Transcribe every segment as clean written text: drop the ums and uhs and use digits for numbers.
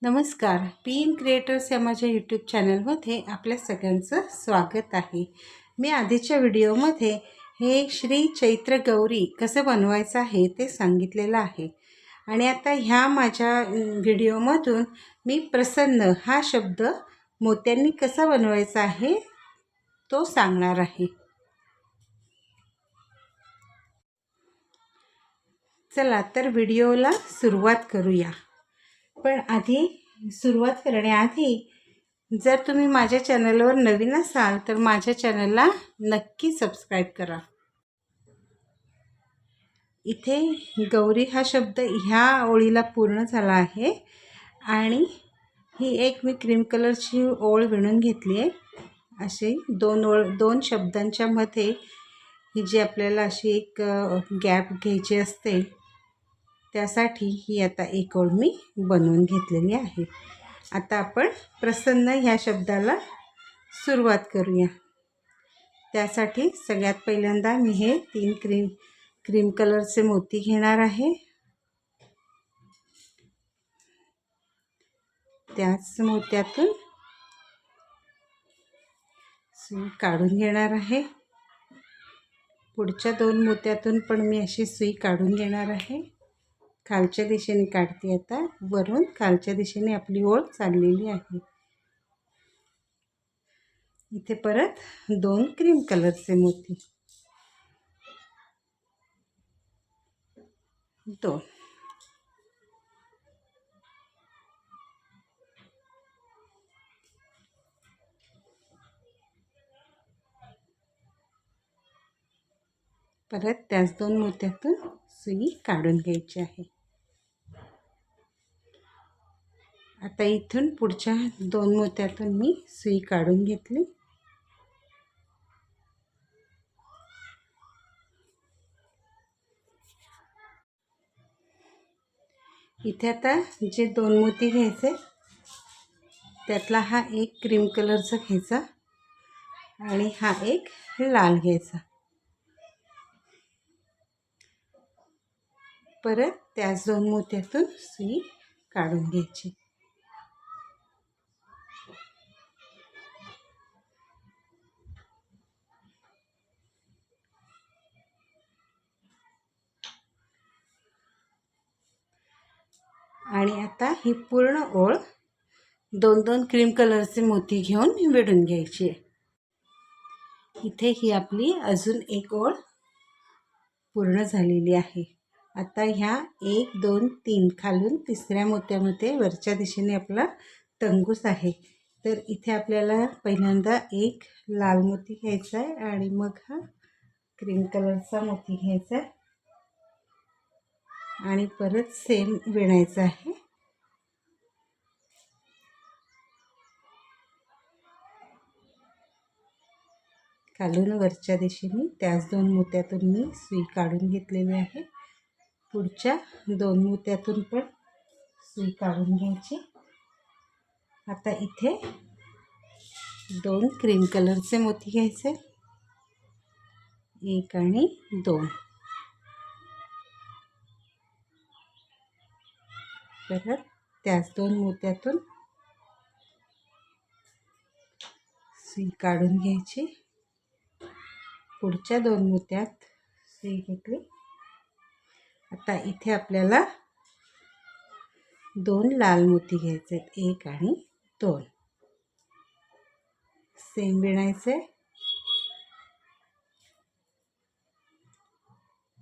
नमस्कार. P creators या माझ्या यूट्यूब चॅनलमध्ये आपल्या सगळ्यांचं स्वागत आहे. मी आधीच्या व्हिडिओमध्ये हे श्री चैत्र गौरी कसं बनवायचं आहे ते सांगितलेलं आहे. आणि आता ह्या माझ्या व्हिडिओमधून मी प्रसन्न हा शब्द मोत्यांनी कसा बनवायचा आहे तो सांगणार आहे. चला तर व्हिडिओला सुरुवात करूया. पण आधी सुरुवात करण्याआधी जर तुम्ही माझ्या चॅनलवर नवीन असाल तर माझ्या चॅनलला नक्की सबस्क्राईब करा. इथे गौरी हा शब्द ह्या ओळीला पूर्ण झाला आहे आणि ही एक मी क्रीम कलरची ओळ विणून घेतली आहे. अशी दोन शब्दांच्या मध्ये ही जी आपल्याला अशी एक गॅप घ्यायची असते त्यासाठी ही आता एक ओळ मी बनवून घेतलेली आहे. आता आपण प्रसन्न ह्या शब्दाला सुरुवात करूया. त्यासाठी सगळ्यात पहिल्यांदा मी हे 3 क्रीम कलरचे मोती घेणार आहे. त्याच मोत्यातून सुई काढून घेणार आहे. पुढच्या 2 मोत्यातून पण मी अशी सुई काढून घेणार आहे. खालच्या दिशेने काढते. आता वरून खालच्या दिशेने आपली ओळ चाललेली आहे. इथे परत 2 क्रीम कलरचे मोती, 2 परत त्याच 2 मोत्यातून सुई काढून घ्यायची आहे. आता इथून पुढच्या 2 मोत्यातून मी सुई काढून घेतली. इथे आता जे 2 मोती घ्यायचे त्यातला हा एक क्रीम कलरचा घ्यायचा आणि हा एक लाल घ्यायचा. परत त्याच 2 मोत्यातून सुई काढून घ्यायची. आणि आता ही पूर्ण ओळ 2 क्रीम कलरचे मोती घेऊन विणून घ्यायची आहे. इथे ही आपली अजून एक ओळ पूर्ण झालेली आहे. आता ह्या 1 2 3 खालून तिसऱ्या मोत्यामध्ये वरच्या दिशेने आपला तंगूस आहे. तर इथे आपल्याला पहिल्यांदा एक लाल मोती घ्यायचा आहे आणि मग हा क्रीम कलरचा मोती घ्यायचा आहे आणि परत सेम विणायचा आहे. खालून वरच्या दिशेने त्याच 2 मोत्यातून मी सुई काढून घेतलेली आहे. पुढच्या 2 मोत्यातून पण सुई काढून घ्यायची. आता इथे 2 क्रीम कलरचे मोती घ्यायचे, 1 आणि 2. परत त्याच 2 मोत्यातून सुई काढून घ्यायची. पुढच्या 2 मोत्यात सुई घेतली. आता इथे आपल्याला 2 लाल मोती घ्यायचे, 1 आणि 2. सेम विणायचे.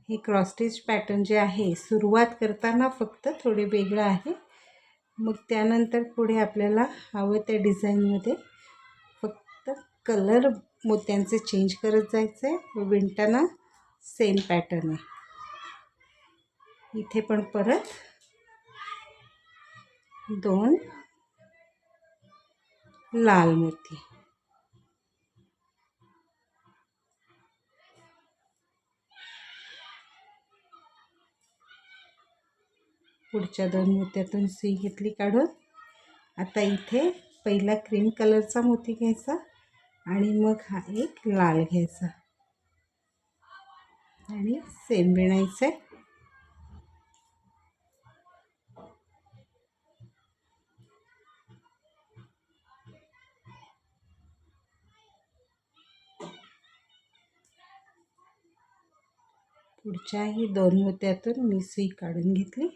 हे क्रॉस स्टिच पॅटर्न जे आहे सुरुवात करताना फक्त थोडे वेगळं आहे. मग त्यानंतर पुढे आपल्याला हवं त्या डिझाईनमध्ये फक्त कलर मोत्यांचे चेंज करत जायचं आहे. विणताना सेम पॅटर्न आहे. इथे पण परत 2 लाल मोती, पुढच्या 2 मोत्यातून सुई घेतली काढून. आता इथे पहिला क्रीम कलरचा मोती घ्यायचा आणि मग हा एक लाल घ्यायचा आणि सेम विणायचं आहे. पुढच्याही 2 मोत्यातून मी सुई काढून घेतली.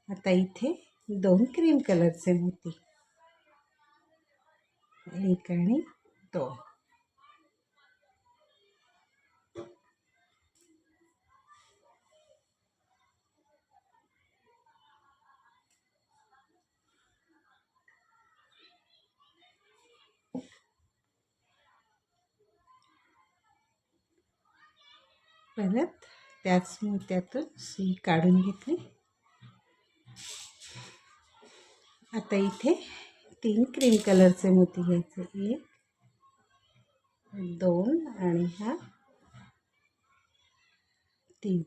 आता इथे 2 क्रीम कलरचे मोती, 1 आणि 2. परत त्याच मोत्यातून सुई काढून घेतली. आता इथे 3 क्रीम कलरचे मोती घ्यायचे, 1, 2 आणि हा 3.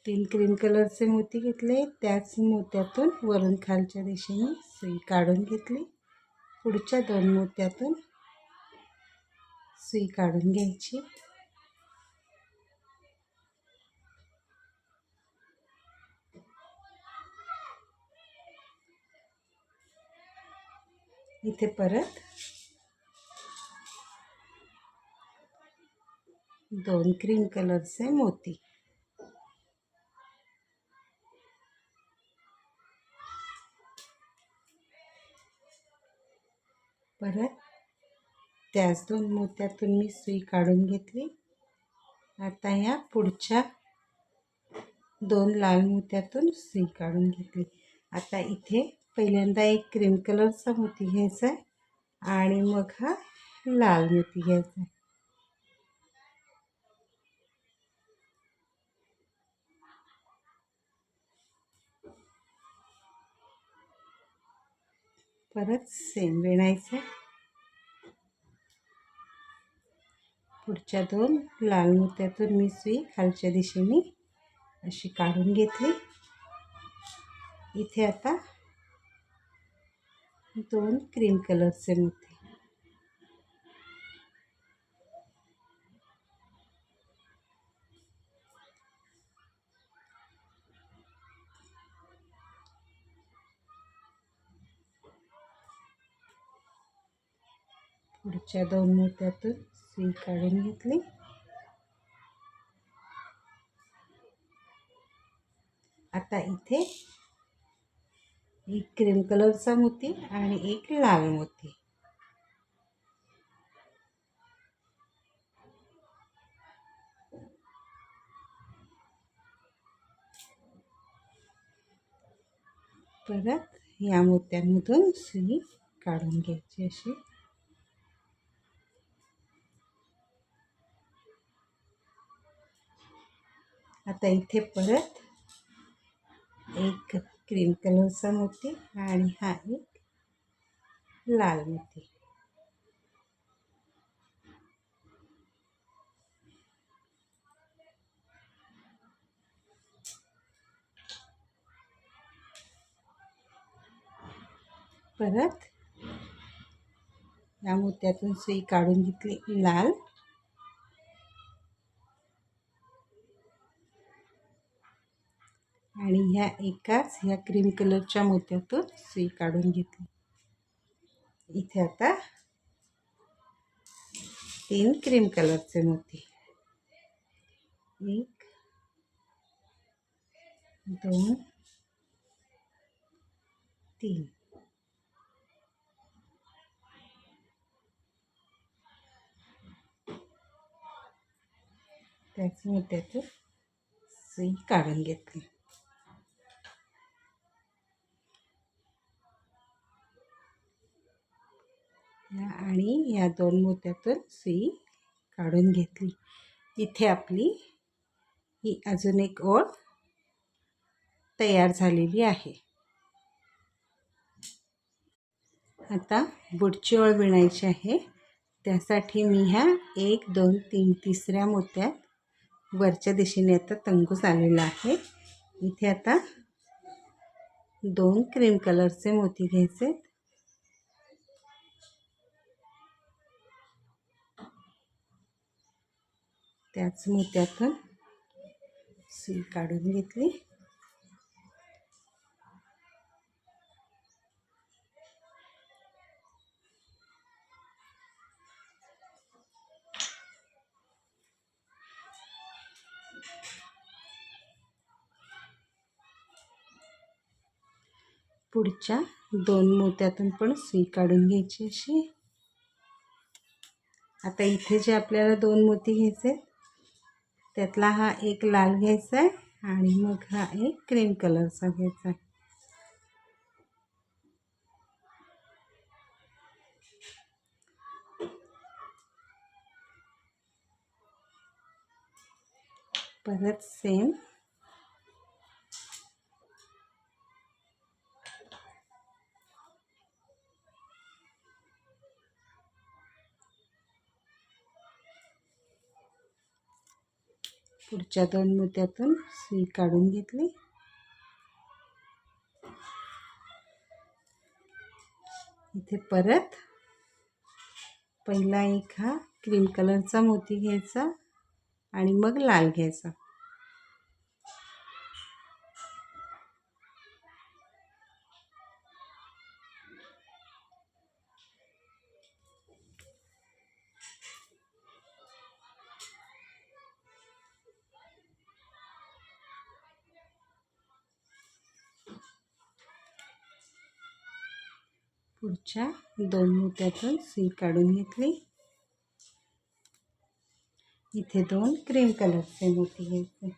3 क्रीम कलरचे मोती घेतले. त्याच मोत्यातून वरून खालच्या दिशेने सुई काढून घेतली. पुढच्या 2 मोत्यातून सुई काढून घ्यायची. इथे परत 2 क्रीम कलरचे मोती, परत त्याच 2 मोत्यातून मी सुई काढून घेतली. आता या पुढच्या 2 लाल मोत्यातून सुई काढून घेतली. आता इथे पहिल्यांदा एक क्रीम कलरचा मोती घ्यायचा आहे आणि मग हा लाल मोती घ्यायचा आहे. परत सेम विणायचं. पुढच्या 2 लाल मोत्यातून मी सुई खालच्या दिशेने अशी काढून घेतली. इथे आता 2 क्रीम कलरचे मोती, पुढच्या 2 मोत्यातून सुई काढून घेतली. आता इथे एक क्रीम कलरचा मोती आणि एक लाल मोती, परत या मोत्यांमधून सुई काढून घ्यायची अशी. आता इथे परत एक क्रीम कलरचा मोती आणि हा एक लाल मोती, परत या मोत्यातून सुई काढून घेतली लाल, आणि ह्या क्रीम कलरच्या मोत्यातून सुई काढून घेतली. इथे आता 3 क्रीम कलरचे मोती, 1, 2, 3. त्याच मोत्यातून सुई काढून घेतली. आणि या 2 मोत्यातून सुई काढून घेतली. इथे आपली ही अजून एक ओळ तयार झालेली आहे. आता पुढची ओळ विणायची आहे. त्यासाठी मी ह्या 1, 2, 3 तिसऱ्या मोत्यात वरच्या दिशेने आता तंगूस आलेला आहे. इथे आता 2 क्रीम कलरचे मोती घ्यायचे, त्याच मोत्यातून सुई काढून घेतली. पुढच्या 2 मोत्यातून पण सुई काढून घ्यायची अशी. आता इथे जे आपल्याला 2 मोती घ्यायचे त्यातला हा एक लाल घ्यायचा आहे आणि मग हा एक क्रीम कलरचा घ्यायचा आहे. परत सेम पुढच्या 2 मोत्यातून सुई काढून घेतली. इथे परत पहिला एक हा क्रीम कलरचा मोती घ्यायचा आणि मग लाल घ्यायचा. पुढच्या 2 मोत्यातून सुई काढून घेतली. इथे 2 क्रीम कलरचे मोती घ्यायचे.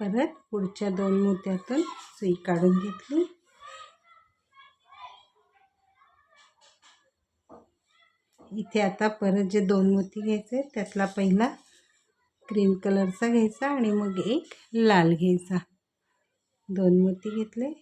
परत पुढच्या 2 मोत्यातून सुई काढून घेतली. इथे आता परत जे 2 मोती घ्यायचे त्यातला पहिला क्रीम कलरचा घ्यायचा आणि मग एक लाल घ्यायचा. 2 मोती घेतले.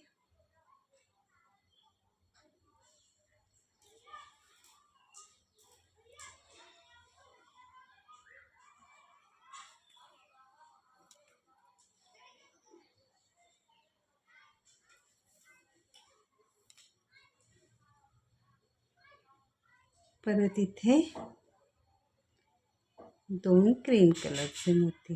परत इथे 2 क्रीम कलरचे मोती.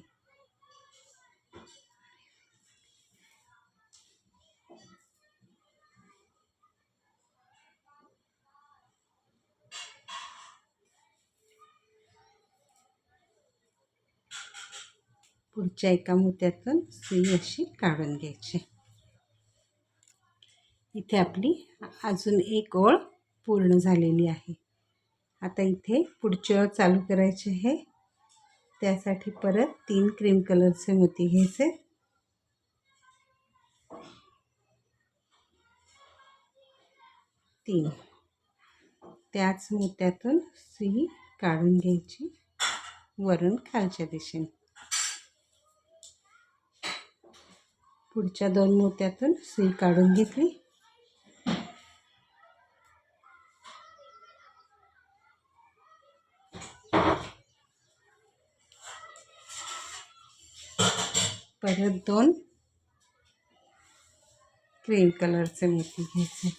पुढच्या एका मोत्यातून सुई अशी काढून घ्यायची. इथे आपली अजून एक ओळ पूर्ण झालेली आहे. आता इथे पुढची ओळ चालू करायची आहे. त्यासाठी परत 3 क्रीम कलरचे मोती घ्यायचे. त्याच मोत्यातून सुई काढून घ्यायची वरून खालच्या दिशेने. पुढच्या 2 मोत्यातून सुई काढून घेतली. परत 2 क्रीम कलरचे मोती घ्यायचे.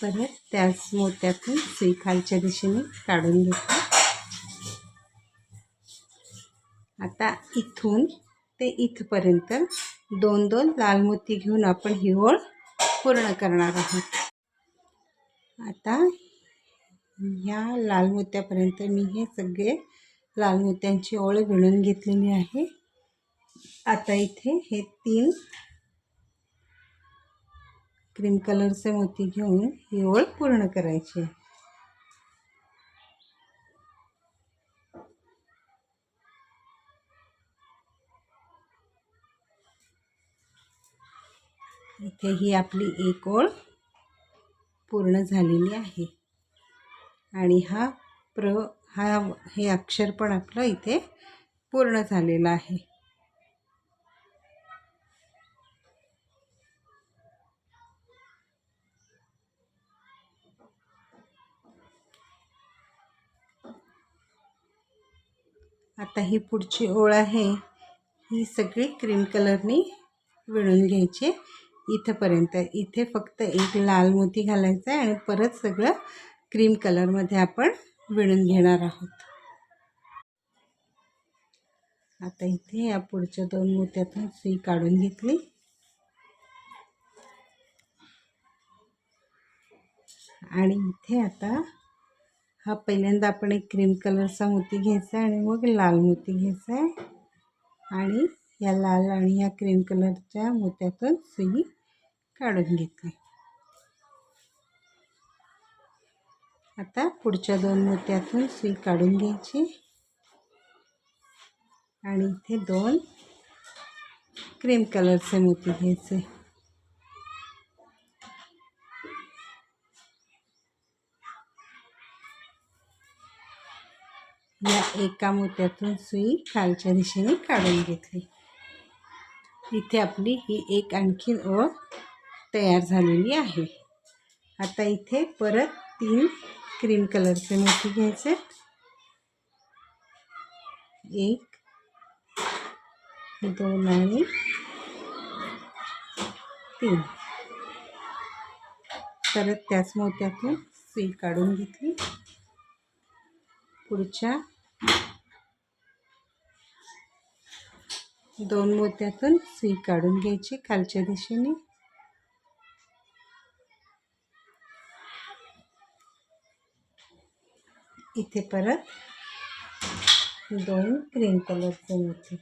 परत त्याच मोत्यातून सुई खालच्या दिशेने काढून घेतली. आता इथून ते इथपर्यंत 2-2 लाल मोती घेऊन आपण ही ओळ पूर्ण करणार आहोत. आता ह्या लाल मोत्यापर्यंत मी हे सगळे लाल मोत्यांची ओळ विणून घेतलेली आहे. आता इथे हे 3 क्रीम कलरचे मोती घेऊन ही ओळ पूर्ण करायची आहे. इथे ही आपली एक ओळ पूर्ण झालेली आहे आणि हे अक्षर पण आपलं इथे पूर्ण झालेलं आहे. आता ही पुढची ओळ आहे ही सगळी क्रीम कलरनी विणून घ्यायची इथपर्यंत. इथे फक्त एक लाल मोती घालायचा आहे आणि परत सगळं क्रीम कलरमध्ये आपण विणून घेणार आहोत। आता इथे या पुढच्या 2 मोत्यातून सुई काढून घेतली आणि इथे आता हा पहिल्यांदा आपण एक क्रीम कलरचा मोती घ्यायचा आणि मग लाल मोती घ्यायचा आहे आणि या लाल आणि या क्रीम कलरच्या मोत्यातून सुई काढून घेतली। आता पुढच्या 2 मोत्यातून सुई काढून घ्यायची आणि इथे 2 क्रीम कलरचे मोती घ्यायचे। या एका मोत्यातून सुई खालच्या दिशेने काढून घेतली। इथे आपली ही एक आणखीन ओळ तयार झालेली आहे। आता इथे परत 3 क्रीम कलरचे मोती घ्यायचे, 1 2 आणि 3। परत त्याच मोत्यातून सुई काढून घेतली। पुढच्या 2 मोत्यातून सुई काढून घ्यायची खालच्या दिशेने। इथे परत 2 क्रीम कलरचे मोती।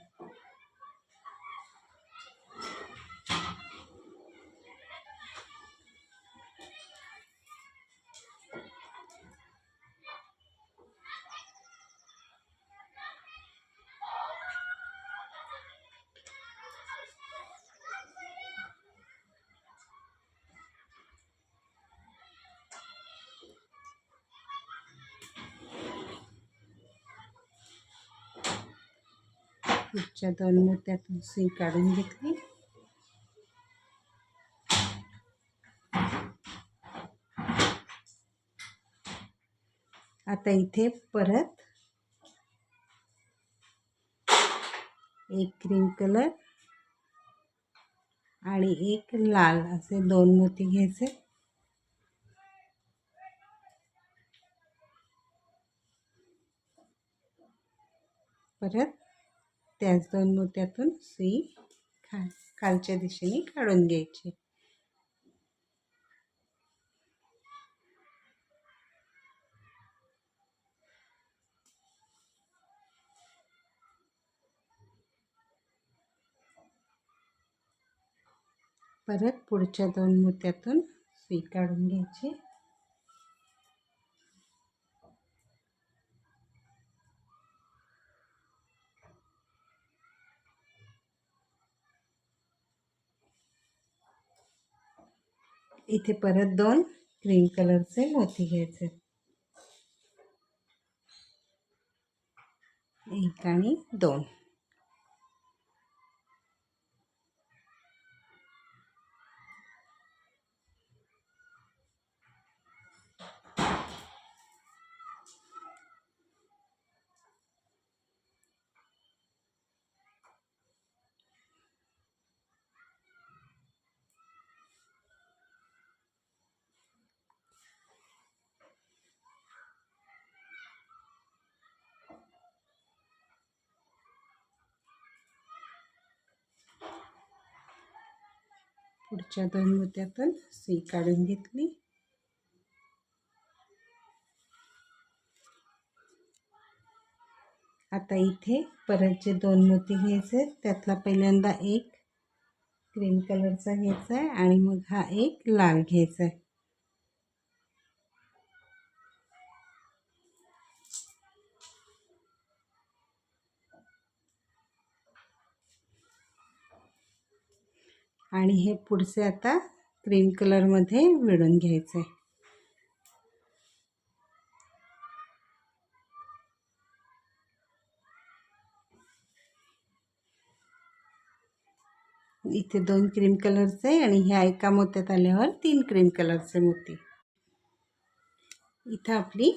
पुढच्या 2 मोत्यातून सुई काढून घेतली। आता इथे परत 1 क्रीम कलर आणि 1 लाल असे 2 मोती घ्यायचे। परत त्याच 2 मोत्यातून सुई खालच्या दिशेने काढून घ्यायची। परत पुढच्या 2 मोत्यातून सुई काढून घ्यायची। इथे परत 2 क्रीम कलरचे मोती घ्यायचे, 1 आणि 2। पुढच्या 2 मोत्यातून सुई काढून घेतली। आता इथे परत जे 2 मोती घ्यायचे त्यातला पहिल्यांदा 1 क्रीम कलरचा घ्यायचा आहे आणि मग हा 1 लाल घ्यायचा आहे। आणि हे पुढचे आता क्रीम कलरमध्ये विणून घ्यायचे आहे। इथे 2 क्रीम कलरचे आणि ह्या एका मोत्यात आल्यावर 3 क्रीम कलरचे मोती। इथं आपली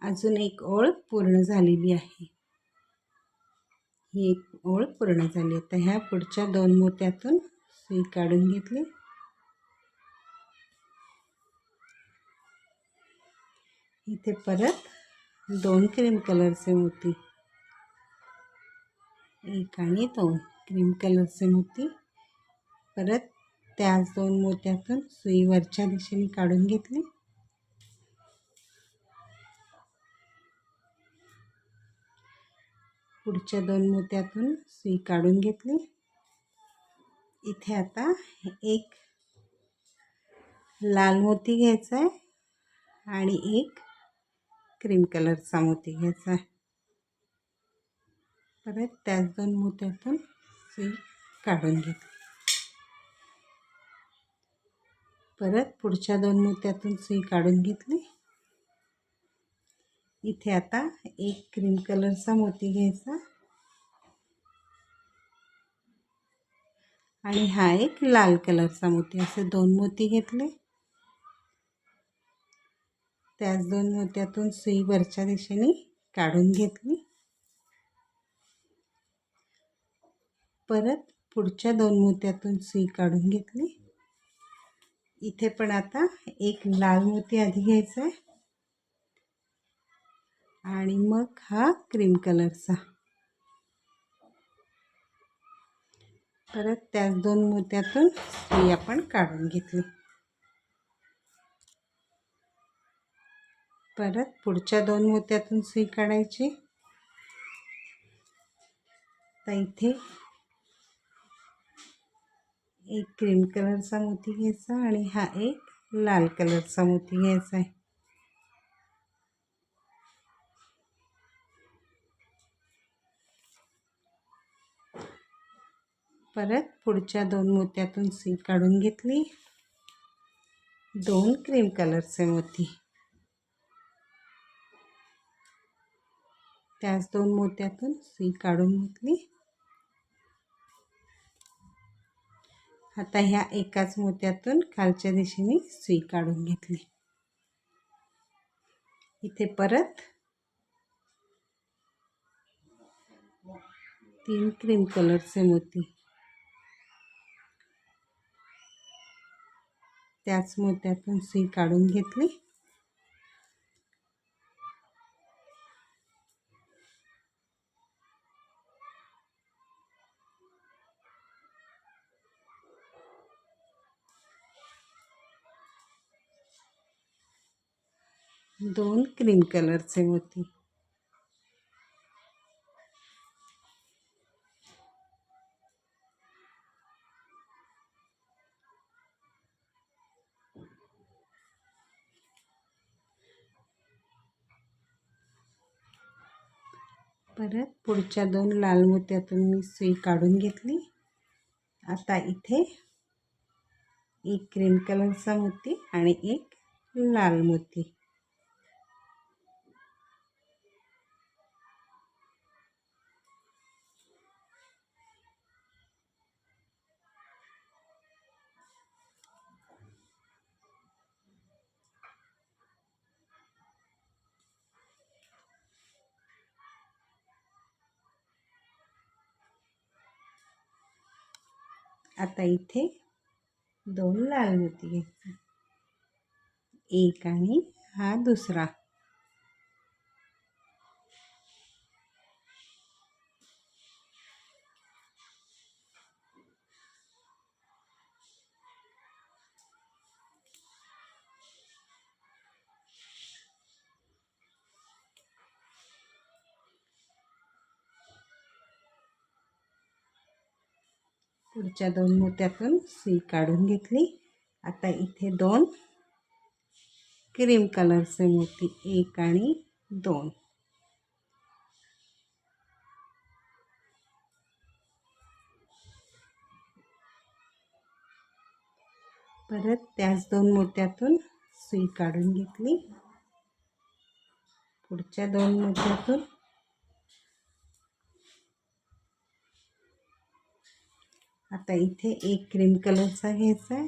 अजून एक ओळ पूर्ण झालेली आहे। ही एक ओळ पूर्ण झाली। आता ह्या पुढच्या 2 मोत्यातून सुई काढून घेतली। इथे परत 2 क्रीम कलरचे मोती, 1 आणि 2 क्रीम कलरचे मोती. परत त्याच 2 मोत्यातून सुई वरच्या दिशेने काढून घेतली. पुढच्या 2 मोत्यातून सुई काढून घेतली. इथे आता एक लाल मोती घ्यायचा आहे आणि एक क्रीम कलरचा मोती घ्यायचा आहे. परत त्याच 2 मोत्यातून सुई काढून घेतली. परत पुढच्या 2 मोत्यातून सुई काढून घेतली. इथे आता एक क्रीम कलरचा मोती घ्यायचा आणि हा एक लाल कलरचा मोती, असे 2 मोती घेतले. त्याच 2 मोत्यातून सुई वरच्या दिशेने काढून घेतली. परत पुढच्या 2 मोत्यातून सुई काढून घेतली. इथे पण आता एक लाल मोती आधी घ्यायचा आहे आणि मग हा क्रीम कलरचा. परत त्याच 2 मोत्यातून सुई आपण काढून घेतली. परत पुढच्या 2 मोत्यातून सुई काढायची. तर इथे एक क्रीम कलरचा मोती घ्यायचा आणि हा एक लाल कलरचा मोती घ्यायचा आहे. परत पुढच्या 2 मोत्यातून सुई काढून घेतली. 2 क्रीम कलरचे मोती, त्याच 2 मोत्यातून सुई काढून घेतली. आता ह्या एकाच मोत्यातून खालच्या दिशेने सुई काढून घेतली. इथे परत 3 क्रीम कलरचे मोती, त्याच मोत्यातून सुई काढून घेतली. दोन क्रीम कलरचे मोती, परत पुढच्या 2 लाल मोत्यातून मी सुई काढून घेतली. आता इथे एक क्रीम कलरचा मोती आणि एक लाल मोती, आता इथे 2 लाल मोती घ्यायचे, एक आणि हा दुसरा. पुढच्या 2 मोत्यातून सुई काढून घेतली. आता इथे 2 क्रीम कलरचे मोती, 1 आणि 2. परत त्याच 2 मोत्यातून सुई काढून घेतली. पुढच्या 2 मोत्यातून आता इथे एक क्रीम कलरचा घ्यायचा आहे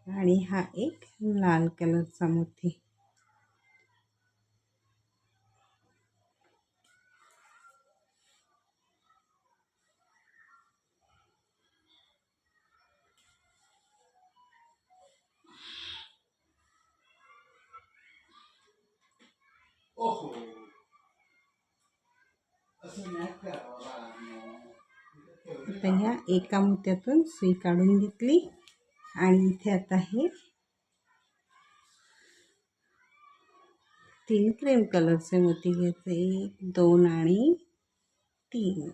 आणि हा एक लाल कलरचा मोती. आता ह्या एका मोत्यातून सुई काढून घेतली आणि इथे आता हे 3 क्रीम कलरचे मोती घ्यायचे, 1 2 आणि 3.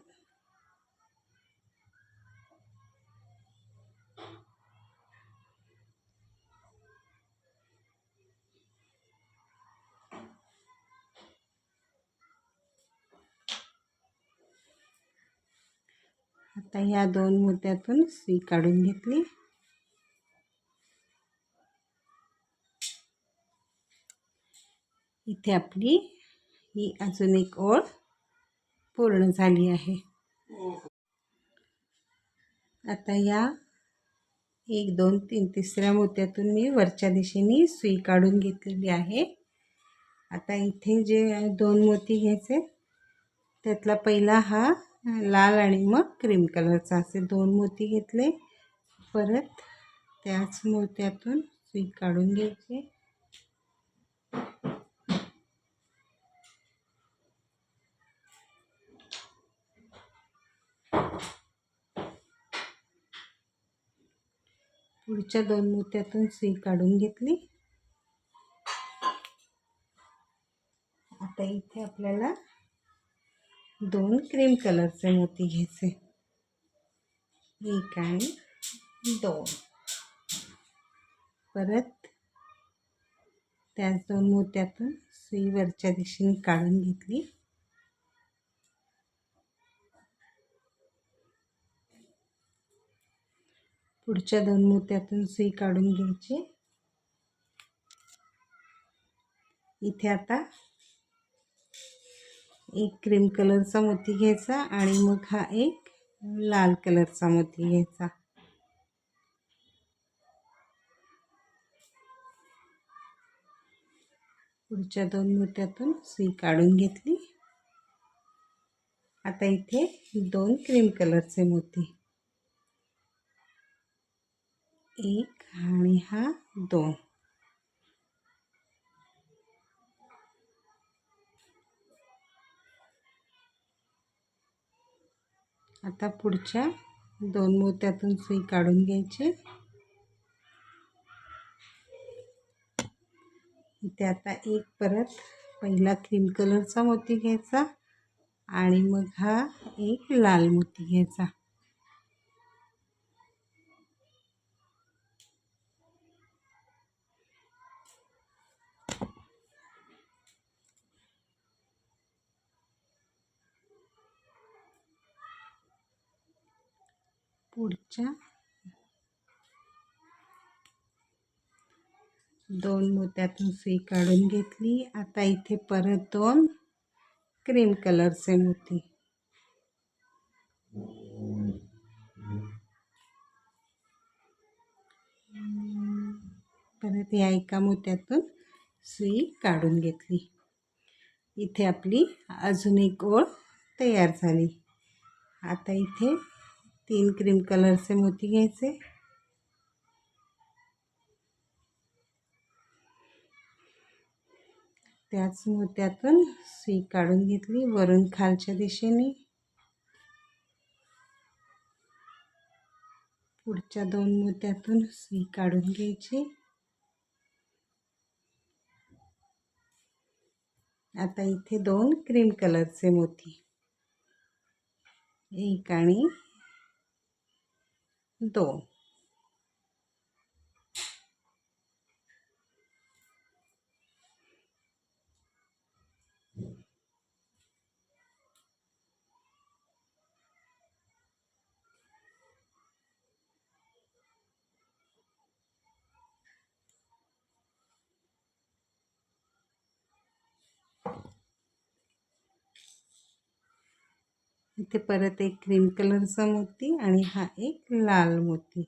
आता ह्या 2 मोत्यातून सुई काढून घेतली. इथे आपली ही अजून एक ओळ पूर्ण झाली आहे. आता या 1 2 3 तिसऱ्या मोत्यातून मी वरच्या दिशेने सुई काढून घेतलेली आहे. आता इथे जे 2 मोती घ्यायचे त्यातला पहिला हा लाल आणि मग क्रीम कलरचा, असे 2 मोती घेतले. परत त्याच मोत्यातून सुई काढून घ्यायची. पुढच्या 2 मोत्यातून सुई काढून घेतली. आता इथे आपल्याला 2 क्रीम कलरचे मोती घ्यायचे, 1 आणि 2. परत त्याच 2 मोत्यातून सुई वरच्या दिशेने काढून घेतली. पुढच्या 2 मोत्यातून सुई काढून घ्यायची. इथे आता 1 क्रीम कलरचा मोती घ्यायचा आणि मग हा 1 लाल कलरचा मोती घ्यायचा. पुढच्या 2 मोत्यातून सुई काढून घेतली. आता इथे 2 क्रीम कलरचे मोती, 1 आणि हा 2. आता पुढच्या 2 मोत्यातून सुई काढून घ्यायची. इथे आता 1 परत पहिला क्रीम कलरचा मोती घ्यायचा आणि मग हा 1 लाल मोती घ्यायचा. पुढच्या 2 मोत्यातून सुई काढून घेतली. आता इथे परत 2 क्रीम कलरचे मोती, परत या एका मोत्यातून सुई काढून घेतली. इथे आपली अजून एक ओळ तयार झाली. आता इथे 3 क्रीम कलरचे मोती घ्यायचे, त्याच मोत्यातून सुई काढून घेतली वरून खालच्या दिशेने. पुढच्या 2 मोत्यातून सुई काढून घ्यायची. आता इथे 2 क्रीम कलरचे मोती, 1 आणि 2. इथे परत 1 क्रीम कलरचा मोती आणि हा 1 लाल मोती.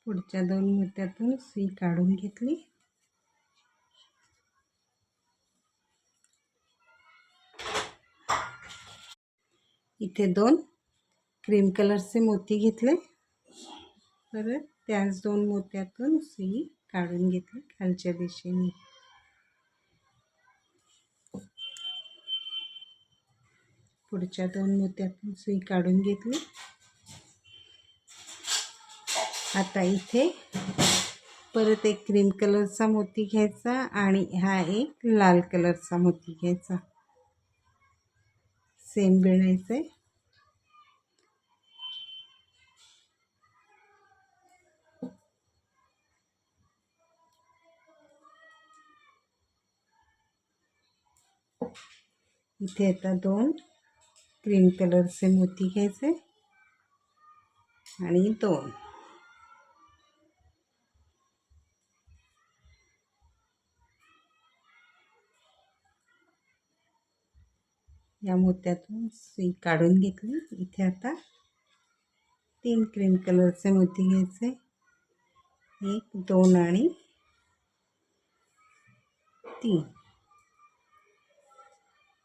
पुढच्या 2 मोत्यातून सुई काढून घेतली. इथे 2 क्रीम कलरचे मोती घेतले. परत त्याच 2 मोत्यातून सुई काढून घेतली खालच्या दिशेने. पुढच्या 2 मोत्यातून सुई काढून घेतली. आता इथे परत एक क्रीम कलरचा मोती घ्यायचा आणि हा एक लाल कलरचा मोती घ्यायचा. सेम विणायचं आहे. इथे आता 2 क्रीम कलरचे मोती घ्यायचे आणि 2 या मोत्यातून सुई काढून घेतली. इथे आता 3 क्रीम कलरचे मोती घ्यायचे. 1 2 आणि 3.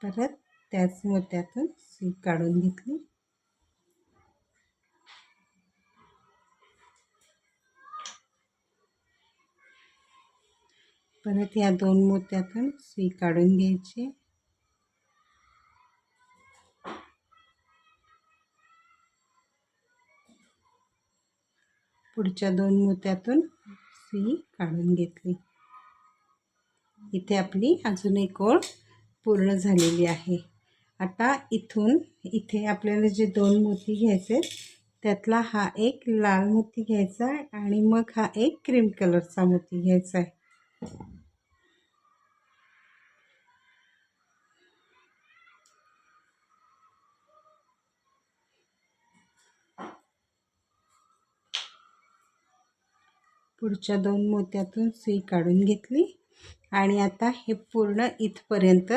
परत त्याच मोत्यातून सुई काढून घेतली. परत या 2 मोत्यातून सुई काढून घ्यायची. पुढच्या 2 मोत्यातून सुई काढून घेतली. इथे आपली अजून एक ओळ पूर्ण झालेली आहे. आता इथून इथे आपल्याला जे 2 मोती घ्यायचे त्यातला हा एक लाल मोती घ्यायचा आहे आणि मग हा एक क्रीम कलरचा मोती घ्यायचा आहे. पुढच्या 2 मोत्यातून सुई काढून घेतली आणि आता हे पूर्ण इथपर्यंत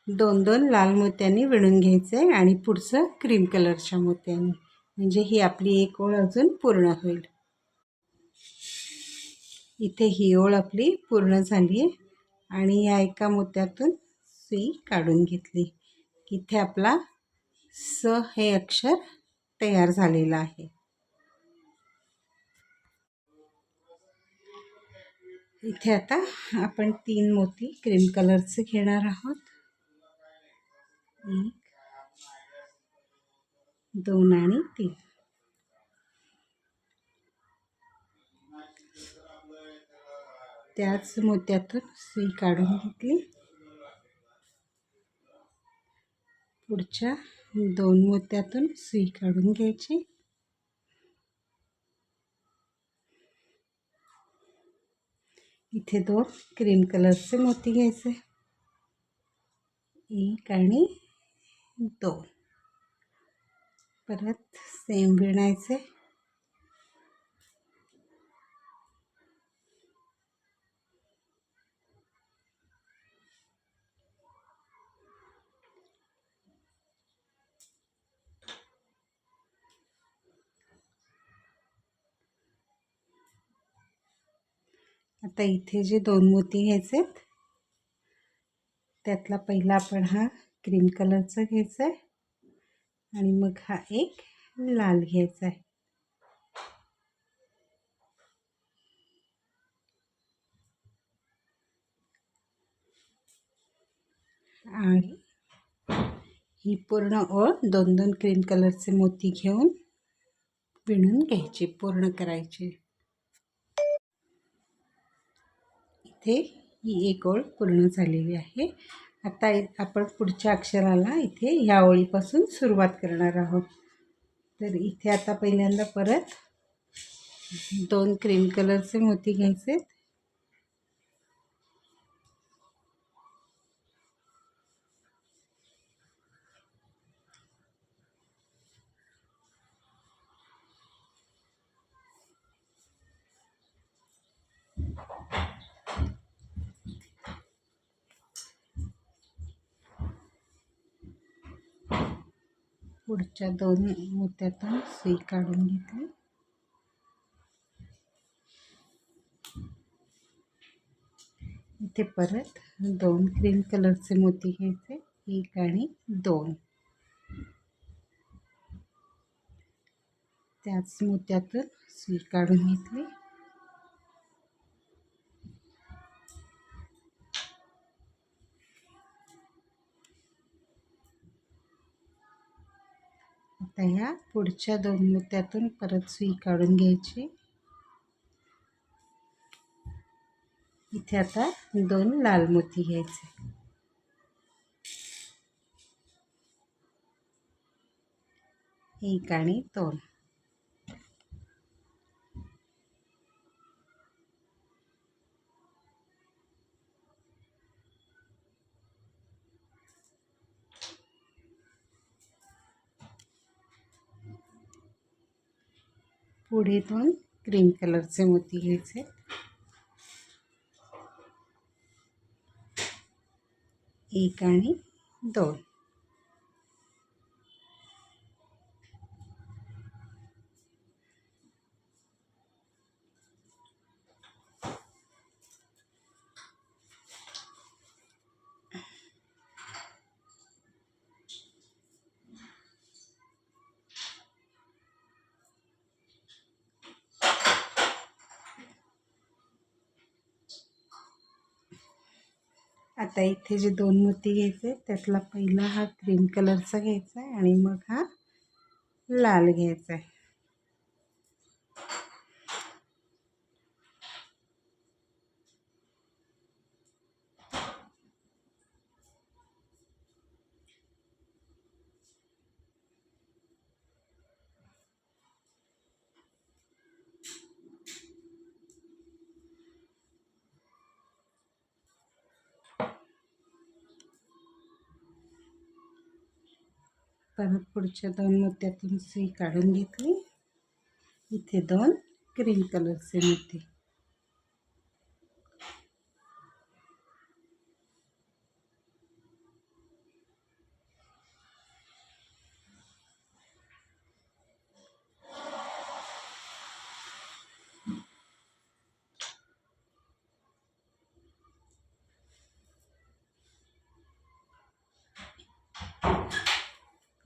2-2 लाल मोत्यांनी विणून घ्यायचं आहे आणि पुढचं क्रीम कलरच्या मोत्यांनी, म्हणजे ही आपली एक ओळ अजून पूर्ण होईल. इथे ही ओळ आपली पूर्ण झाली आहे आणि या एका मोत्यातून सुई काढून घेतली. इथे आपला स हे अक्षर तयार झालेलं आहे. इथे आता आपण 3 मोती क्रीम कलरचे घेणार आहोत. 1 2 आणि 3. त्याच मोत्यातून सुई काढून घेतली. पुढच्या 2 मोत्यातून सुई काढून घ्यायची. इथे 2 क्रीम कलरचे मोती घ्यायचे. 1 आणि 2. परत सेम विणायचे. आता इथे जे 2 मोती घ्यायचे त्यातला पहिला आपण हा क्रीम कलरचा घ्यायचा आहे आणि मग हा एक लाल घ्यायचा आहे. आणि ही पूर्ण ओळ 2-2 क्रीम कलरचे मोती घेऊन विणून घ्यायची, पूर्ण करायची. इथे ही एक ओळ पूर्ण झालेली आहे. आता आपण पुढच्या अक्षराला इथे ह्या ओळीपासून सुरुवात करणार आहोत. तर इथे आता पहिल्यांदा परत 2 क्रीम कलरचे मोती घ्यायचे. पुढच्या 2 मोत्यातून सुई काढून घेतली. इथे परत 2 क्रीम कलरचे मोती घ्यायचे. 1 आणि 2. त्याच मोत्यातून सुई काढून घेतली. आता ह्या पुढच्या 2 मोत्यातून परत सुई काढून घ्यायची. इथे आता 2 लाल मोती घ्यायचे. एक आणि 2. पुढे 2 क्रीम कलरचे मोती घ्यायचे. एक आणि 2. आता इथे जे 2 मोती घ्यायचे त्यातला पहिला हा क्रीम कलरचा घ्यायचा आहे आणि मग हा लाल घ्यायचा आहे. परत पुढच्या 2 मोत्यातून सुई काढून घेतली. इथे 2 क्रीम कलरचे मोती.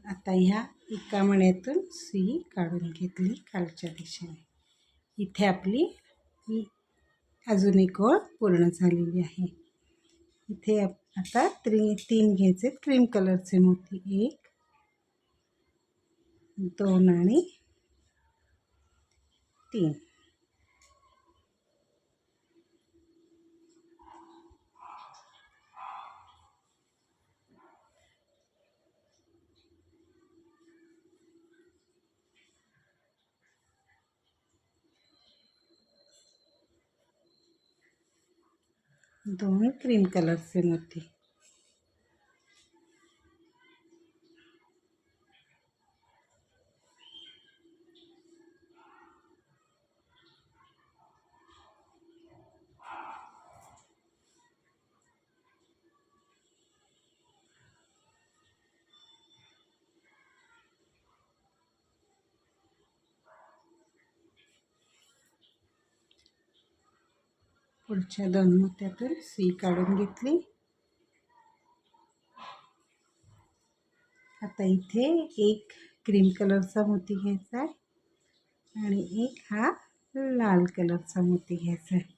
आता ह्या एका मण्यातून सुई काढून घेतली खालच्या दिशेने. इथे आपली अजून एक ओळ पूर्ण झालेली आहे. इथे आता 3 घ्यायचे क्रीम कलरचे मोती. 1 2 आणि 3. दोन क्रीम कलरचे मोती. पुढच्या 2 मोत्यातून सुई काढून घेतली. आता इथे एक क्रीम कलरचा मोती घ्यायचा आहे आणि एक हा लाल कलरचा मोती घ्यायचा आहे.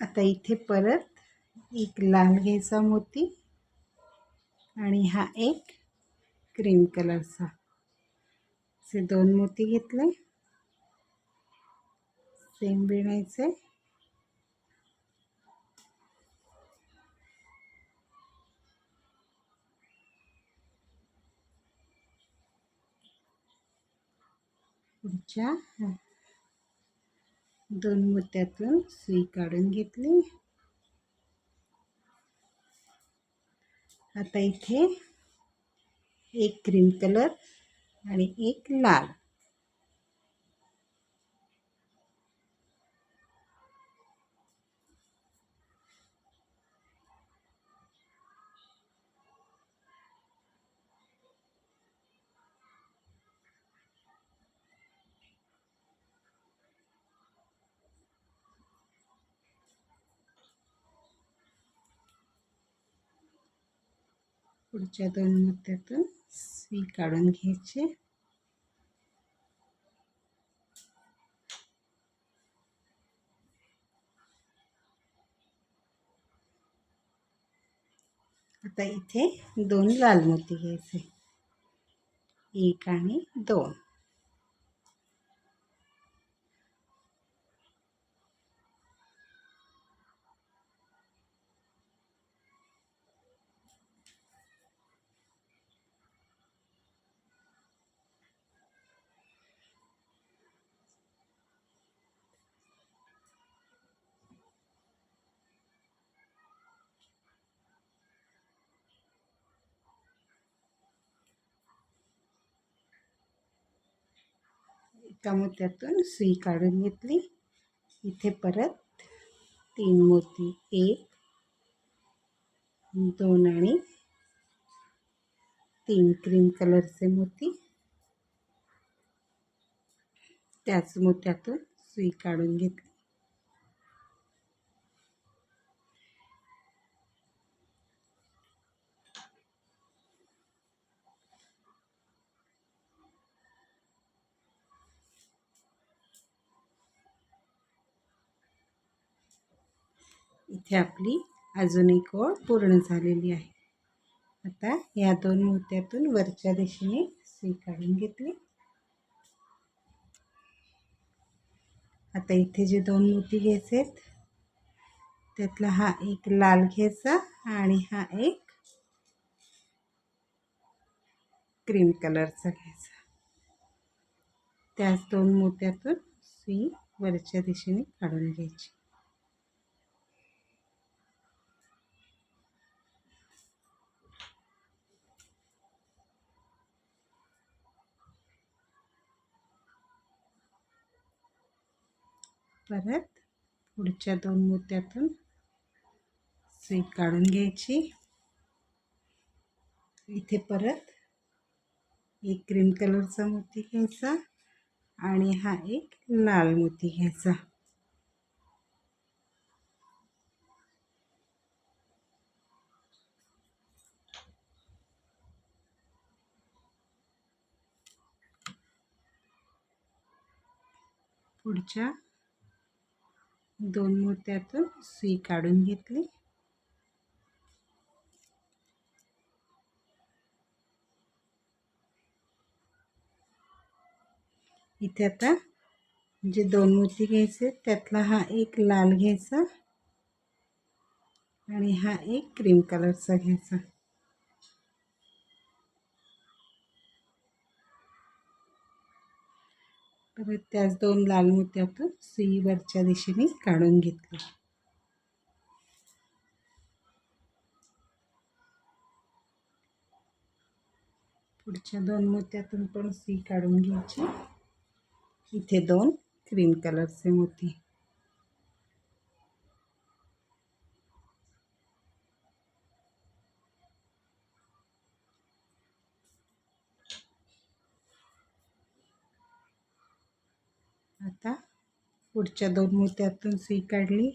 आता इथे परत एक लाल घ्यायचा मोती आणि हा एक क्रीम कलरचा. असे 2 मोती घेतले. सेम विणायचे. पुढच्या 2 मोत्यातून सुई काढून घेतली. आता इथे एक क्रीम कलर आणि एक लाल. पुढच्या 2 मोत्यातून सुई काढून घ्यायची. आता इथे 2 लाल मोती घ्यायचे, 1 आणि 2. एका मोत्यातून सुई काढून घेतली. इथे परत 3 मोती, 1, 2 आणि 3 क्रीम कलरचे मोती. त्याच मोत्यातून सुई काढून घेतली. इथे आपली अजून एक ओळ पूर्ण झालेली आहे. आता या 2 मोत्यातून वरच्या दिशेने सुई काढून घेतली. आता इथे जे 2 मोती घ्यायचे आहेत, त्यातला हा एक लाल घ्यायचा आणि हा एक क्रीम कलरचा घ्यायचा. त्याच 2 मोत्यातून सुई वरच्या दिशेने काढून घ्यायची. परत पुढच्या 2 मोत्यातून सुई काढून घ्यायची. इथे परत एक क्रीम कलरचा मोती घ्यायचा आणि हा एक लाल मोती घ्यायचा. पुढच्या 2 मोत्यातून सुई काढून घेतली. इथे आता जे 2 मोती घ्यायचे त्यातला हा एक लाल घ्यायचा आणि हा एक क्रीम कलरचा घ्यायचा. परत त्याच 2 लाल मोत्यातून सुई वरच्या दिशेने काढून घेतली. पुढच्या 2 मोत्यातून पण सुई काढून घ्यायची. इथे 2 क्रीम कलरचे मोती. आता पुढच्या 2 मोत्यातून सुई काढली.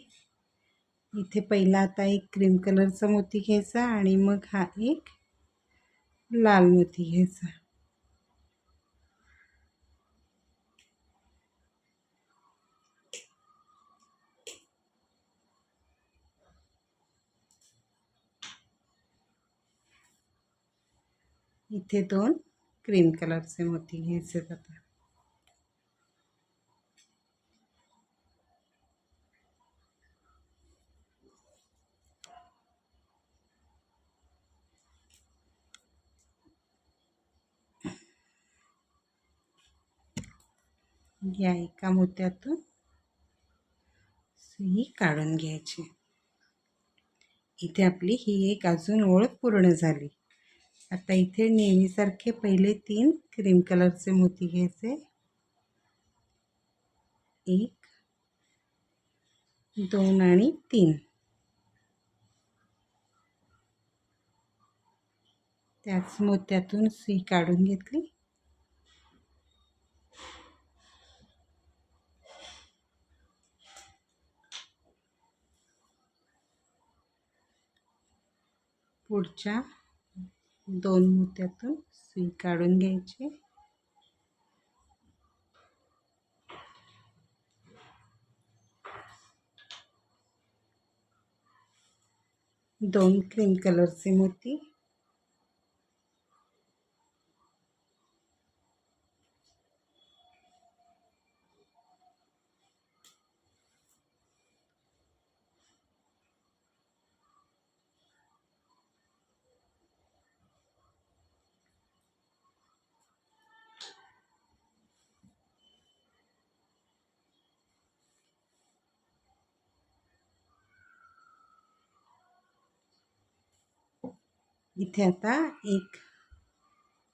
इथे पहिला आता एक क्रीम कलरचा मोती घ्यायचा आणि मग हा एक लाल मोती घ्यायचा. इथे 2 क्रीम कलरचे मोती घ्यायचे. आता या एका मोत्यातून सुई काढून घ्यायची. इथे आपली ही एक अजून ओळ पूर्ण झाली. आता इथे नेहमीसारखे पहिले 3 क्रीम कलरचे मोती घ्यायचे. 1, 2 आणि 3. त्याच मोत्यातून सुई काढून घेतली. पुढच्या दोन मोत्यातून सुई काढून घ्यायची. दोन क्रीम कलरचे मोती. इथे आता एक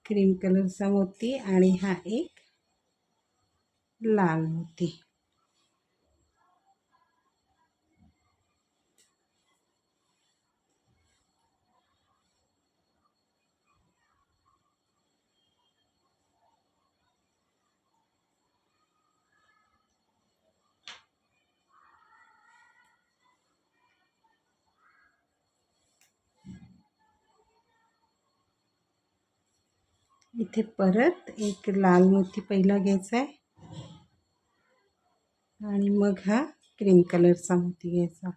क्रीम कलरचा मोती आणि हा एक लाल मोती. इथे परत एक लाल मोती पहिला घ्यायचा आहे आणि मग हा क्रीम कलरचा मोती घ्यायचा.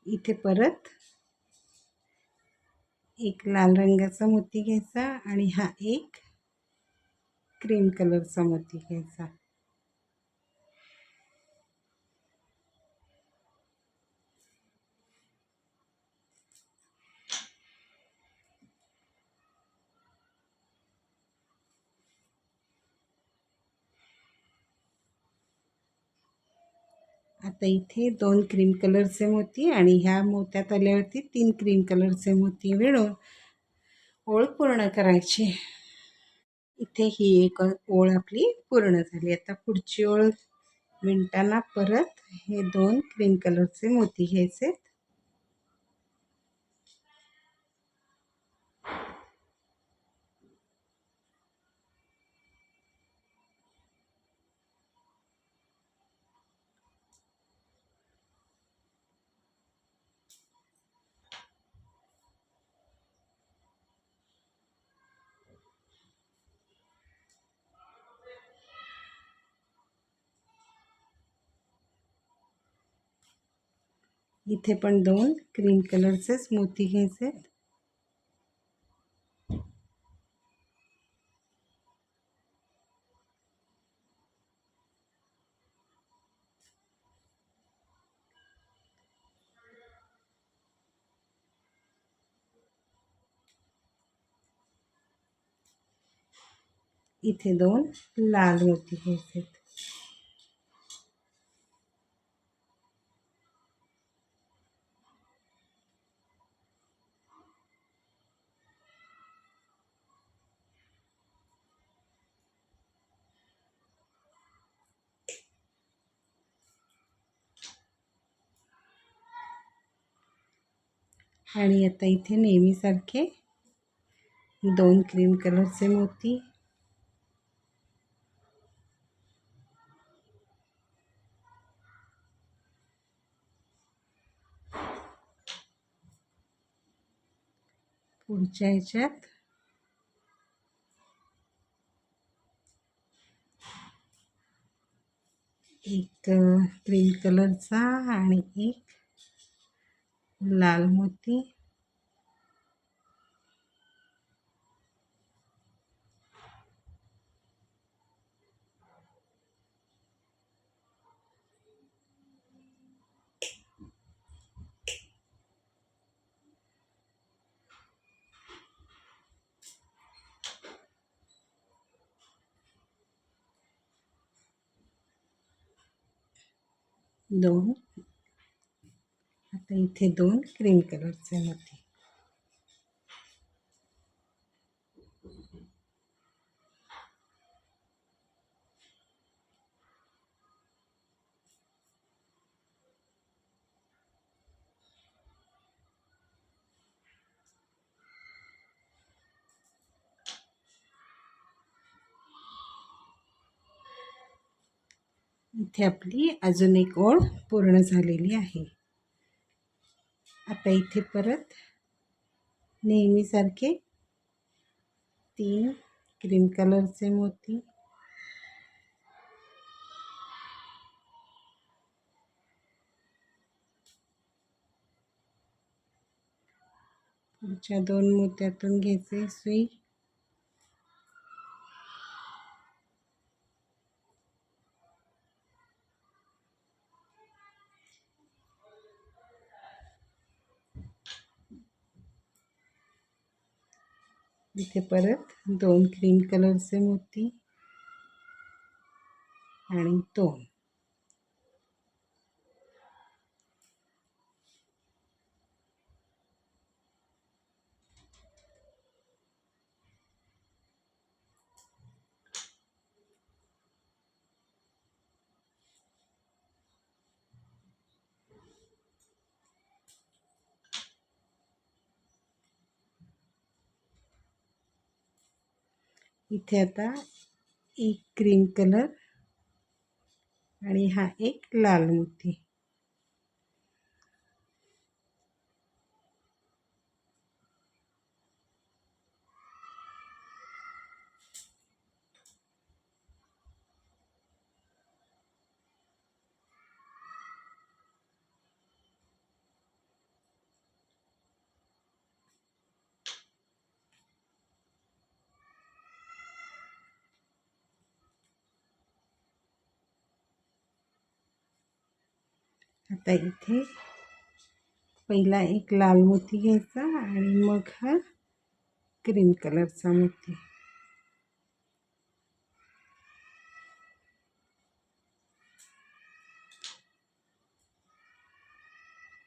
इथे परत एक लाल रंगाचा मोती घ्यायचा आणि हा एक क्रीम कलरचा मोती घ्यायचा. आता इथे दोन क्रीम कलरचे मोती आणि ह्या मोत्यात आल्यावरती तीन क्रीम कलरचे मोती विणून ओळ पूर्ण करायची. इथे ही एक ओळ आपली पूर्ण झाली. आता पुढची ओळ विणताना परत हे दोन क्रीम कलरचे मोती घ्यायचे. इथे पण दोन क्रीम कलरचेच मोती घ्यायचे. इथे दोन लाल मोती घ्यायचे. आणि आता इथे नेहमीसारखे दोन क्रीम कलरचे मोती. पुढच्या ह्याच्यात एक क्रीम कलरचा आणि एक लाल मोती. दोन. आता इथे दोन क्रीम कलरचे मोती. इथे आपली अजून एक ओळ पूर्ण झालेली आहे. आता इथे परत नेहमीसारखे 3 क्रीम कलरचे मोती, पुढच्या 2 मोत्यातून घ्यायचे सुई, इथे परत 2 क्रीम कलरचे मोती आणि 2. इथे आता एक क्रीम कलर आणि हा एक लाल मोती. आता इथे पहिला एक लाल मोती घ्यायचा आणि मग हा क्रीम कलरचा मोती.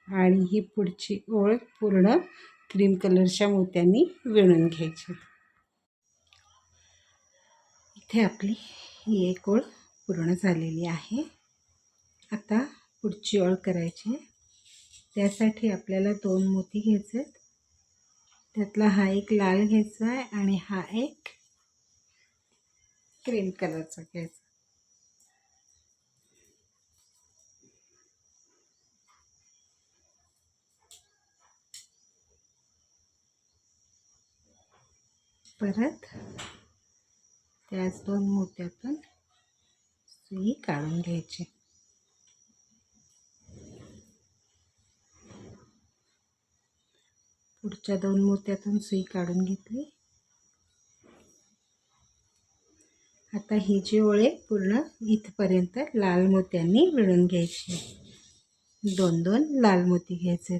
आणि ही पुढची ओळ पूर्ण क्रीम कलरच्या मोत्यांनी विणून घ्यायची. इथे आपली ही एक ओळ पूर्ण झालेली आहे. आता पुढची ओळ करायची. त्यासाठी आपल्याला 2 मोती घ्यायचे आहेत. त्यातला हा एक लाल घ्यायचा आहे आणि हा एक क्रीम कलरचा घ्यायचा. परत त्याच 2 मोत्यातून सुई काढून घ्यायची. पुढच्या 2 मोत्यातून सुई काढून घेतली. आता ही जी ओळ आहे पूर्ण इथपर्यंत लाल मोत्यांनी विणून घ्यायची. 2-2 लाल मोती घ्यायचे.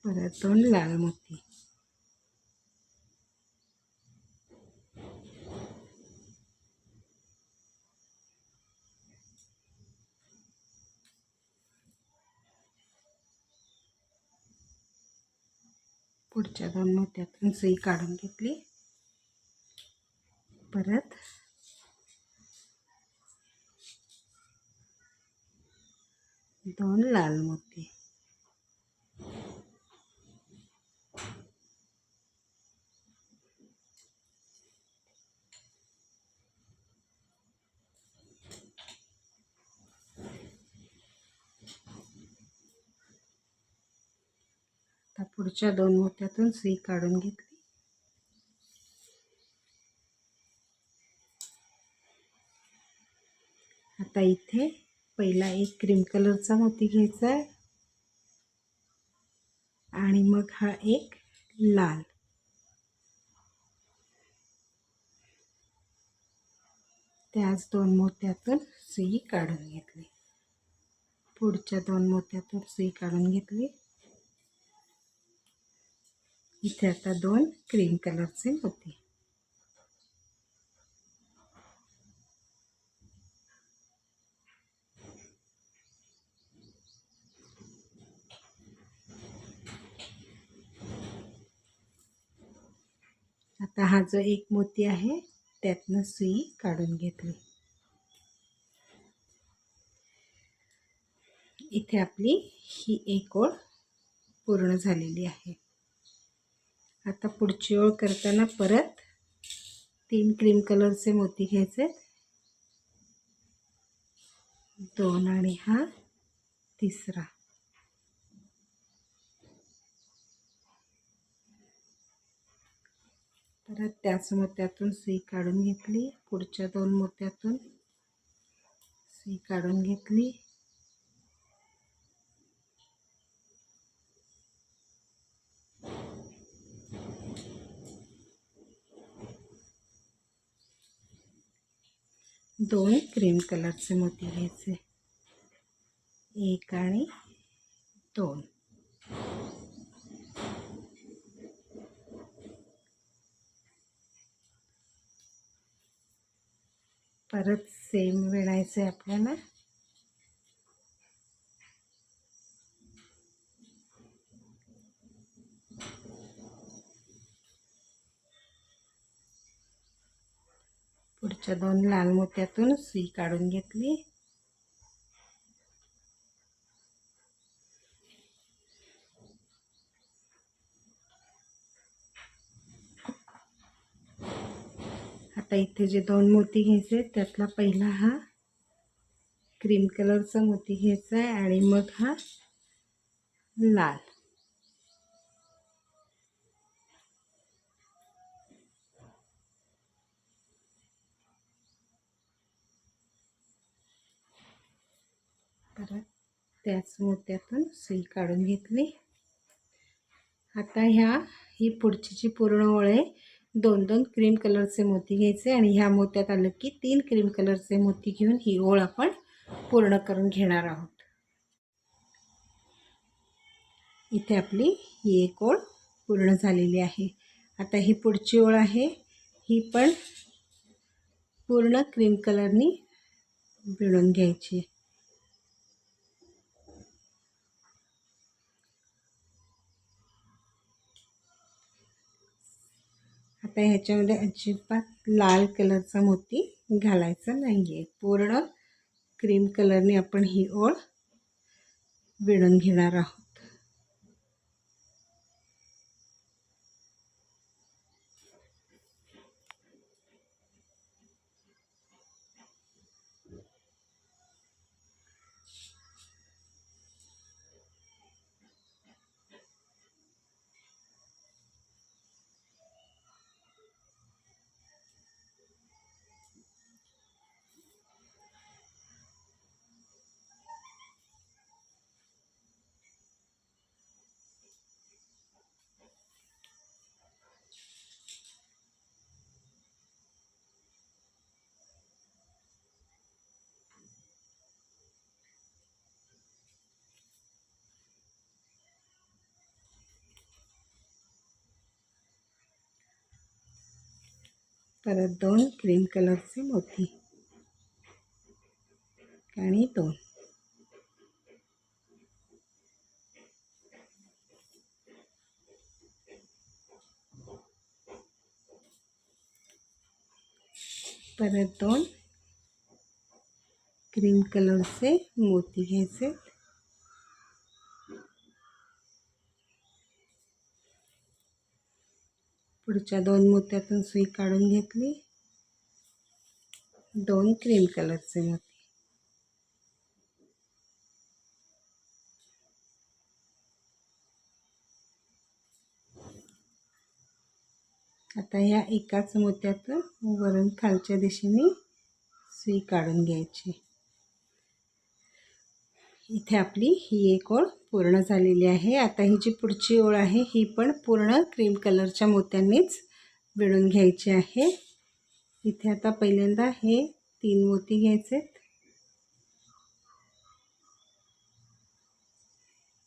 परत 2 लाल मोती. पुढच्या 2 मोत्यातून सुई काढून घेतली. परत 2 लाल मोती. आता पुढच्या 2 मोत्यातून सुई काढून घेतली. आता इथे पहिला एक क्रीम कलरचा मोती घ्यायचा आहे आणि मग हा एक लाल. त्याच 2 मोत्यातून सुई काढून घेतली. पुढच्या 2 मोत्यातून सुई काढून घेतली. इथे आता 2 क्रीम कलरचे मोती. आता हा जो एक मोती आहे त्यातनं सुई काढून घेतली. इथे आपली ही एक ओळ पूर्ण झालेली आहे. आता पुढची ओळ करताना परत 3 क्रीम कलरचे मोती घ्यायचे, 2 आणि हा तिसरा. परत त्याच मोत्यातून सुई काढून घेतली, पुढच्या 2 मोत्यातून सुई काढून घेतली, दोन क्रीम कलरचे मोती घ्यायचे, 1 आणि 2. परत सेम विणायचे आपल्याला. पुढच्या 2 लाल मोत्यातून सुई काढून घेतली, आता इथे जे 2 मोती घ्यायचे त्यातला पहिला हा क्रीम कलरचा मोती घ्यायचा आहे आणि मग हा लाल. परत त्याच मोत्यातून सुई काढून घेतली. आता ही पुढची जी पूर्ण ओळ आहे 2-2 क्रीम कलरचे मोती घ्यायचे आणि ह्या मोत्यात आलं की 3 क्रीम कलरचे मोती घेऊन ही ओळ आपण पूर्ण करून घेणार आहोत. इथे आपली ही एक ओळ पूर्ण झालेली आहे. आता ही पुढची ओळ आहे ही पण पूर्ण क्रीम कलरनी विणून घ्यायची. आता ह्याच्यामध्ये अजिबात लाल कलरचा मोती घालायचा नाही आहे. पूर्ण क्रीम कलरने आपण ही ओळ विणून घेणार आहोत. परत 2 क्रीम कलरचे मोती आणि 2. परत 2 क्रीम कलरचे मोती घ्यायचे, पुढच्या 2 मोत्यातून सुई काढून घेतली, 2 क्रीम कलरचे मोती. आता या एकाच मोत्यातून वरून खालच्या दिशेने सुई काढून घ्यायची. इथे आपली ही एक ओळ पूर्ण झालेली आहे. आता ही जी पुढची ओळ आहे ही पण पूर्ण क्रीम कलरच्या मोत्यांनीच विणून घ्यायची आहे. इथे आता पहिल्यांदा हे 3 मोती घ्यायचे,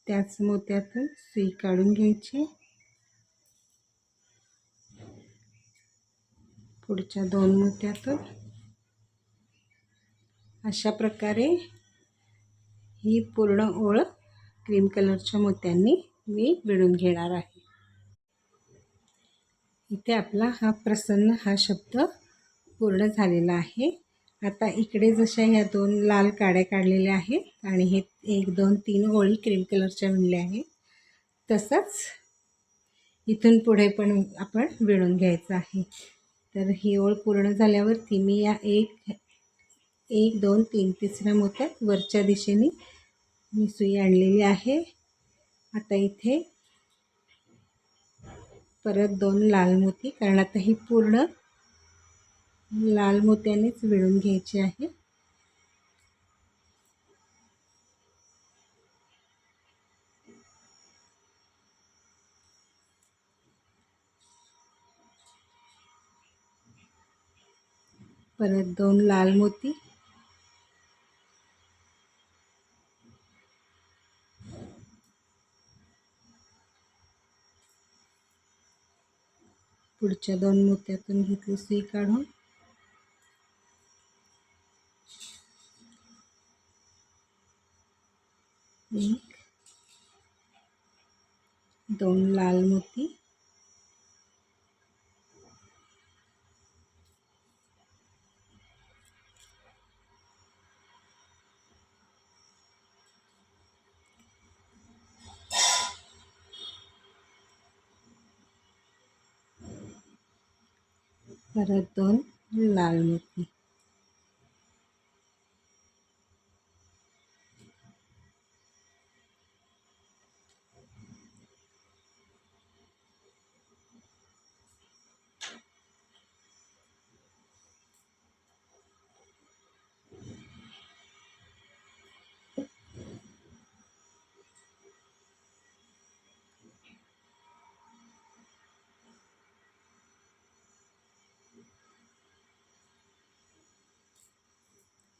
त्याच मोत्यातून सुई काढून घ्यायची, पुढच्या 2 मोत्यातून अशा प्रकारे ही पूर्ण ओळ क्रीम कलरच्या मोत्यांनी मी विणून घेणार आहे. इथे आपला हा प्रसन्न हा शब्द पूर्ण झालेला आहे. आता इकडे जशा ह्या 2 लाल काड्या काढलेल्या आहेत आणि हे 1 2 3 ओळी क्रीम कलरच्या विणल्या आहेत, तसंच इथून पुढे पण आपण विणून घ्यायचं आहे. तर ही ओळ पूर्ण झाल्यावरती मी या 1 2 3 तिसऱ्या मोत्यात वरच्या दिशेने मी सुई आणलेली आहे. आता इथे परत 2 लाल मोती, कारण आता ही पूर्ण लाल मोत्यानेच विणून घ्यायची आहे. परत 2 लाल मोती, पुढच्या 2 मोत्यातून घेतली सुई काढून, एक 2 लाल मोती, परत 2 लाल मोती.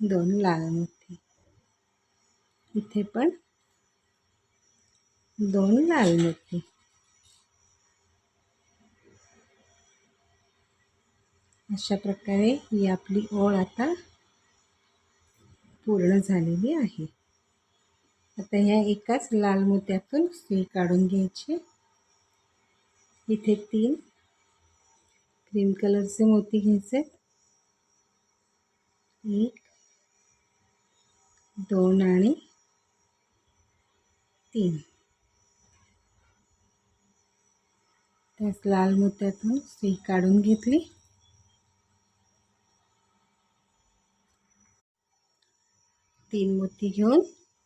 दोन लाल मोती, इथे पण 2 लाल मोती. अशा प्रकारे ही आपली ओळ आता पूर्ण झालेली आहे. आता ह्या एकाच लाल मोत्यातून सुई काढून घ्यायची. इथे 3 क्रीम कलरचे मोती घ्यायचे, 1 2 आणि 3. त्याच लाल मोत्यातून सुई काढून घेतली. 3 मोती घेऊन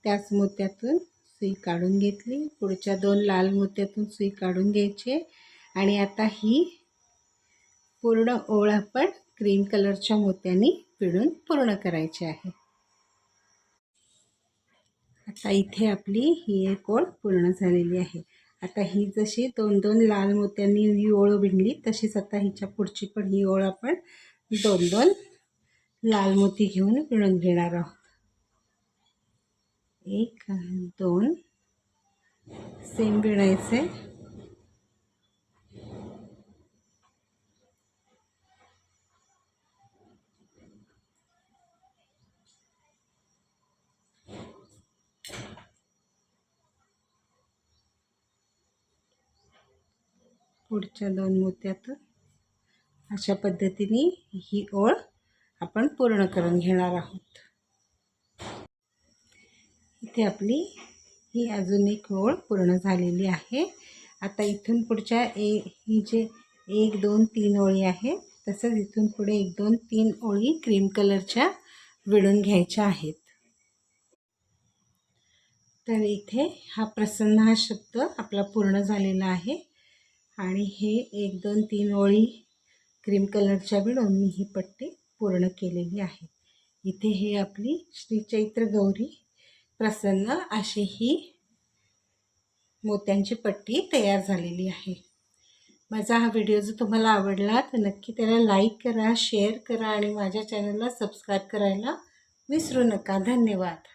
त्याच मोत्यातून सुई काढून घेतली. पुढच्या 2 लाल मोत्यातून सुई काढून घ्यायची आणि आता ही पूर्ण ओळ आपण क्रीम कलरच्या मोत्याने विणून पूर्ण करायची आहे. आता इथे आपली ही एक ओळ पूर्ण झालेली आहे. आता ही जशी 2 2 लाल मोत्यांनी ही ओळ विणली, तशीच आता हिच्या पुढची पण ही ओळ आपण 2 2 लाल मोती घेऊन विणून घेणार आहोत. 1 2 सेम विणायचे. पुढच्या 2 मोत्यातून अशा पद्धतीने ही ओळ आपण पूर्ण करून घेणार आहोत. इथे आपली ही अजून एक ओळ पूर्ण झालेली आहे. आता इथून पुढच्या ही जे 1 2 3 ओळी आहेत, तसंच इथून पुढे 1 2 3 ओळी क्रीम कलरच्या विणून घ्यायच्या आहेत. तर इथे हा प्रसन्न हा शब्द आपला पूर्ण झालेला आहे आणि हे 1 2 3 ओळी क्रीम कलरच्या विणून मी ही पट्टी पूर्ण केलेली आहे. इथे हे आपली श्री चैत्र गौरी प्रसन्न अशी ही मोत्यांची पट्टी तयार झालेली आहे. माझा हा व्हिडिओ जर तुम्हाला आवडला तर नक्की त्याला लाईक करा, शेअर करा आणि माझ्या चॅनलला सबस्क्राईब करायला विसरू नका. धन्यवाद.